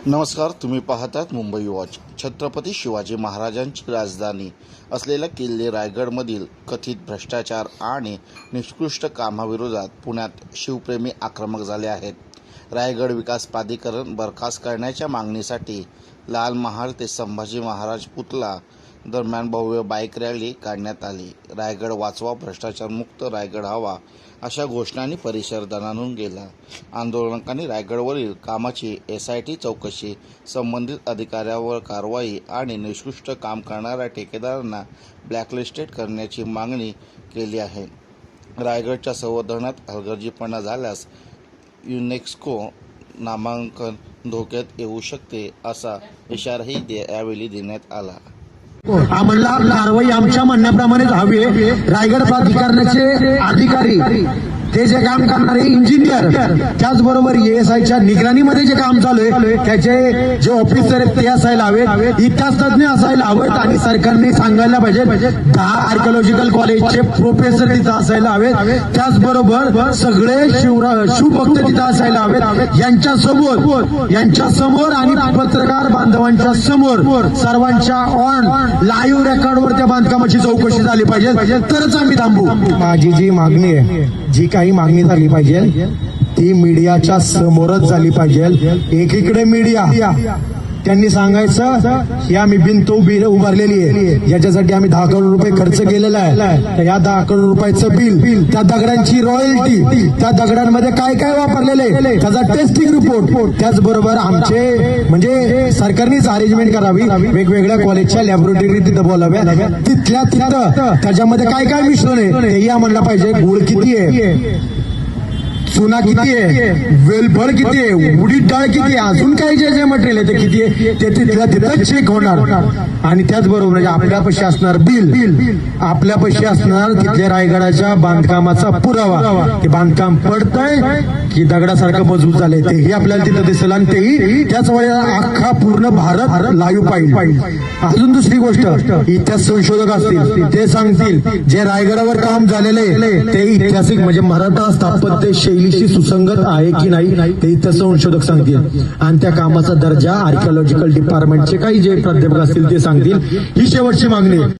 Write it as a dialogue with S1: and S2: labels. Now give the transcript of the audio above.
S1: नमस्कार, तुम्ही पाहतात मुंबई वॉच. छत्रपती शिवाजी महाराजांची राजधानी असलेल्या किल्ले रायगडमधील कथित भ्रष्टाचार आणि निकृष्ट कामाविरोधात पुण्यात शिवप्रेमी आक्रमक झाले आहेत. रायगड विकास प्राधिकरण बरखास्त करण्याच्या मागणीसाठी लाल महाल ते संभाजी महाराज पुतळा दरम्यान भव्य बाईक रॅली काढण्यात आली. रायगड वाचवा, भ्रष्टाचारमुक्त रायगड हवा अशा घोषणांनी परिसर दणाणून गेला. आंदोलकांनी रायगडवरील कामाची SIT चौकशी, संबंधित अधिकाऱ्यावर कारवाई आणि निकृष्ट काम करणाऱ्या ठेकेदारांना ब्लॅकलिस्टेड करण्याची मागणी केली आहे. रायगडच्या संवर्धनात हलगर्जीपणा झाल्यास युनेस्को नामांकन धोक्यात येऊ शकते असा इशाराही यावेळी देण्यात आला.
S2: आम्हाला कारवाई आमच्या म्हणण्याप्रमाणेच हवी. रायगड प्राधिकरणाचे अधिकारी, ते जे काम करणारे इंजिनियर, त्याचबरोबर ESIच्या निगराणीमध्ये जे काम चालू आहे त्याचे जे ऑफिसर आहेत ते असायला हवेत, इतिहास तज्ञ असायला हवेत आणि सरकारने सांगायला पाहिजे 10 आर्किओलॉजिकल कॉलेजचे प्रोफेसर तिथं असायला हवेत. त्याचबरोबर सगळे शिवभक्त तिथं असायला हवेत. यांच्या समोर आणि पत्रकार बांधवांच्या समोर सर्वांच्या ऑन लाईव्ह रेकॉर्डवर त्या बांधकामाची चौकशी झाली पाहिजे, तरच आम्ही थांबू.
S3: माझी जी मागणी आहे, जी काही मागणी झाली पाहिजे ती मीडियाच्या समोरच झाली पाहिजे. एकीकडे मीडिया, त्यांनी सांगायचं की आम्ही भिंत उभारलेली आहे, याच्यासाठी आम्ही 10 करोड रुपये खर्च केलेला आहे, तर या 10 करोड रुपयाचं बिल, त्या दगडांची रॉयल्टी, त्या दगडांमध्ये काय काय वापरलेले त्याचा टेस्टिंग रिपोर्ट, त्याचबरोबर आमचे म्हणजे सरकारनेच अरेंजमेंट करावी, वेगवेगळ्या कॉलेजच्या लॅबोरेटरी तिथं बोलाव्या, तिथल्या तिथं त्याच्यामध्ये काय काय मिश्रण आहे तेही आम्हाला पाहिजे. गुळ किती आहे, चुना किती आहे, वेलफळ किती आहे, उडीद डाळ किती आहे, अजून काही जे जे मटेरियल आहे ते किती आहे ते तिथल्या तिथं चेक होणार. आणि त्याचबरोबर आपल्यापाशी असणार बिल, आपल्यापाशी असणार तिथल्या रायगडाच्या बांधकामाचा पुरावा, की बांधकाम पडतंय की दगडासारखं मजबूत झालंय तेही आपल्याला तिथं दिसेल आणि तेही त्याच वेळेला अख्खा पूर्ण भारत लाईव्ह पाहिजे. अजून दुसरी गोष्ट, इतिहास संशोधक असतील ते सांगतील जे रायगडावर काम झालेले ते ऐतिहासिक म्हणजे मराठा स्थापत्य शैलीशी सुसंगत आहे की नाही ते इतिहास संशोधक सांगतील. आणि त्या कामाचा दर्जा आर्किओलॉजिकल डिपार्टमेंटचे काही जे प्राध्यापक असतील ते सांगतील. ही शेवटची मागणी आहे.